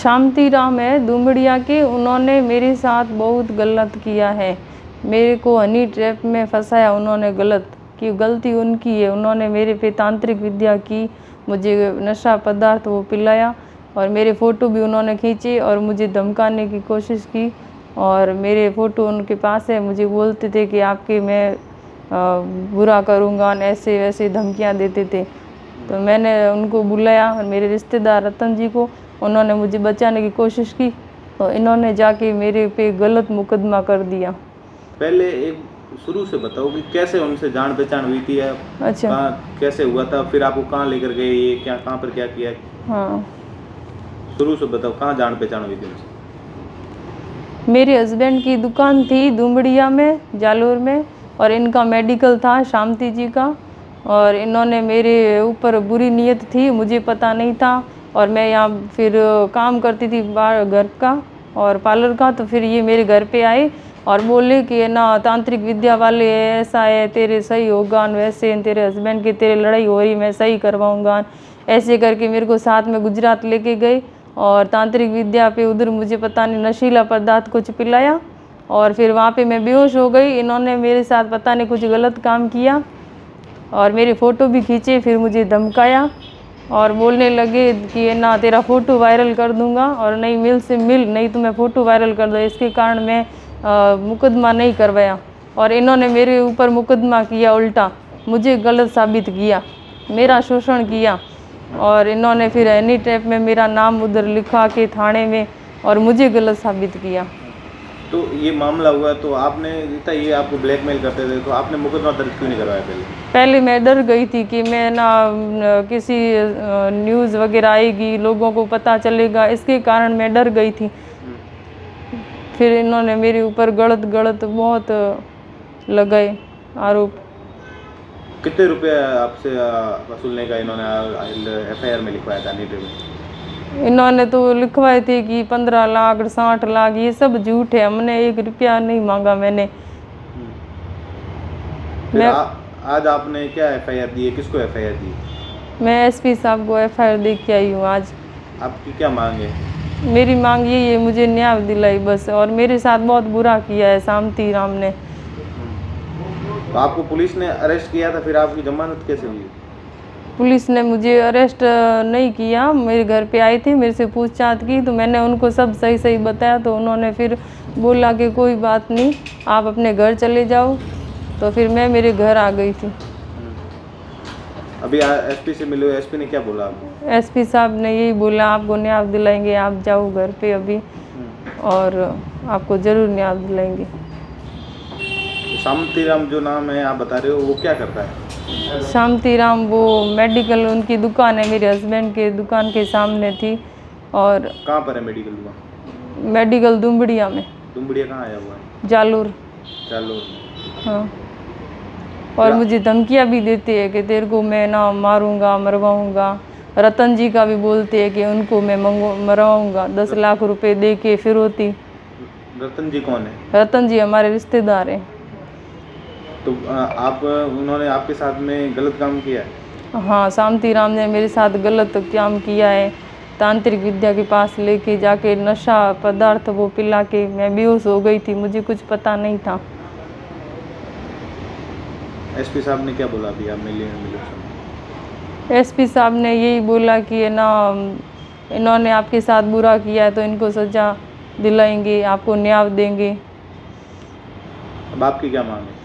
शांति राम है दुमड़िया के, उन्होंने मेरे साथ बहुत गलत किया है। मेरे को हनी ट्रैप में फंसाया उन्होंने, गलती उनकी है। उन्होंने मेरे पे तांत्रिक विद्या की, मुझे नशा पदार्थ वो पिलाया और मेरे फ़ोटो भी उन्होंने खींचे और मुझे धमकाने की कोशिश की। और मेरे फ़ोटो उनके पास है, मुझे बोलते थे कि आपके मैं बुरा करूँगा, ऐसे वैसे धमकियाँ देते थे। तो मैंने उनको बुलाया और मेरे रिश्तेदार रतन जी को, उन्होंने मुझे बचाने की कोशिश की तो इन्होंने जाके मेरे पे गलत मुकदमा कर दिया। पहले एक शुरू से बताओ कि कैसे उनसे जान पहचान हुई थी, अच्छा, कहाँ कैसे हुआ था, फिर आपको कहाँ लेकर गए, ये क्या कहाँ पर क्या किया, हाँ। शुरू से बताओ कहाँ जान पहचान हुई थी उनसे। मेरे हस्बैंड की दुकान थी दुमड़िया में, जालोर में, और इनका मेडिकल था शांति जी का। और इन्होंने मेरे ऊपर बुरी नीयत थी, मुझे पता नहीं था। और मैं यहाँ फिर काम करती थी बाहर घर का और पार्लर का। तो फिर ये मेरे घर पे आए और बोले कि है ना तांत्रिक विद्या वाले है, ऐसा है, तेरे सही होगा, वैसे तेरे हस्बैंड की तेरे लड़ाई हो रही, मैं सही करवाऊँगा। ऐसे करके मेरे को साथ में गुजरात लेके गए और तांत्रिक विद्या पे उधर मुझे पता नहीं नशीला पदार्थ कुछ पिलाया और फिर वहाँ पे मैं बेहोश हो गई। इन्होंने मेरे साथ पता नहीं कुछ गलत काम किया और मेरे फ़ोटो भी खींचे, फिर मुझे धमकाया और बोलने लगे कि है ना तेरा फ़ोटो वायरल कर दूंगा और नहीं मिल से मिल, नहीं तो मैं फ़ोटो वायरल कर दूँ। इसके कारण मैं मुकदमा नहीं करवाया और इन्होंने मेरे ऊपर मुकदमा किया, उल्टा मुझे गलत साबित किया, मेरा शोषण किया। और इन्होंने फिर एनी ट्रैप में मेरा नाम उधर लिखा के थाने में और मुझे गलत साबित किया। तो ये मामला हुआ तो आपने इतना, ये आपको ब्लैकमेल करते थे तो आपने मुकदमा दर्ज क्यों नहीं करवाया पहले? पहले मैं डर गई थी कि मैं ना किसी न्यूज़ वगैरह आएगी, लोगों को पता चलेगा, इसके कारण मैं डर गई थी। फिर इन्होंने मेरे ऊपर गलत बहुत लगाए आरोप। कितने रुपए आपसे वसूलने का इन्होंने एफआईआर में लिखवाया था नीटे में? इन्होंने तो लिखवाए थे कि 15 लाख 60 लाख, ये सब झूठ है, हमने 1 रुपया नहीं मांगा मैंने। फिर मैं आज आपने क्या एफआईआर दी है, किसको एफआईआर दी? मैं एसपी साहब को एफआईआर दे के आई हूँ आज। आपकी क्या मांग है? मेरी मांग यही है, मुझे न्याय दिलाई बस। और मेरे साथ बहुत बुरा किया है शांति राम ने। तो आपको पुलिस ने अरेस्ट किया था, फिर आपकी जमानत कैसे हुई? पुलिस ने मुझे अरेस्ट नहीं किया, मेरे घर पे आए थे, मेरे से पूछताछ की तो मैंने उनको सब सही सही बताया। तो उन्होंने फिर बोला कि कोई बात नहीं, आप अपने घर चले जाओ। तो फिर मैं मेरे घर आ गई थी। अभी एसपी से मिले, एसपी ने क्या बोला आपको? एसपी साहब ने यही बोला आपको न्याय दिलाएंगे, आप जाओ घर पे अभी और आपको ज़रूर न्याय दिलाएंगे। शांति राम जो नाम है आप बता रहे हो, वो क्या करता है? शांति राम वो मेडिकल, उनकी दुकान है, मेरे हस्बैंड के दुकान के सामने थी। और कहाँ पर है मेडिकल दुकान? मेडिकल दुमड़िया में। दुमड़िया कहाँ आया हुआ है? जालोर। जालोर। हाँ। और मुझे धमकियाँ भी देते हैं कि तेरे को मैं ना मारूंगा, मरवाऊंगा। रतन जी का भी बोलते हैं कि उनको मैं मरवाऊंगा, 10 लाख रुपए दे के फिरौती। रतन जी कौन है? रतन जी हमारे रिश्तेदार हैं। तो आप, उन्होंने आपके साथ में गलत काम किया है? हाँ, शांति राम ने मेरे साथ गलत काम किया है। तांत्रिक विद्या के पास लेके जाके नशा पदार्थ वो पिला के मैं बेहोश हो गई थी, मुझे कुछ पता नहीं था। एसपी साहब ने क्या बोला अभी आप मिले? एसपी साहब ने यही बोला कि है ना इन्होंने आपके साथ बुरा किया है तो इनको सज़ा दिलाएंगे, आपको न्याय देंगे। अब आपकी क्या मांग है?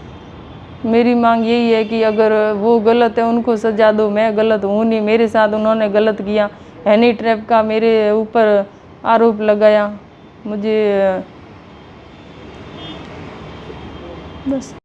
मेरी मांग यही है कि अगर वो गलत है उनको सजा दो, मैं गलत हूँ नहीं, मेरे साथ उन्होंने गलत किया, हनी ट्रैप का मेरे ऊपर आरोप लगाया मुझे। बस।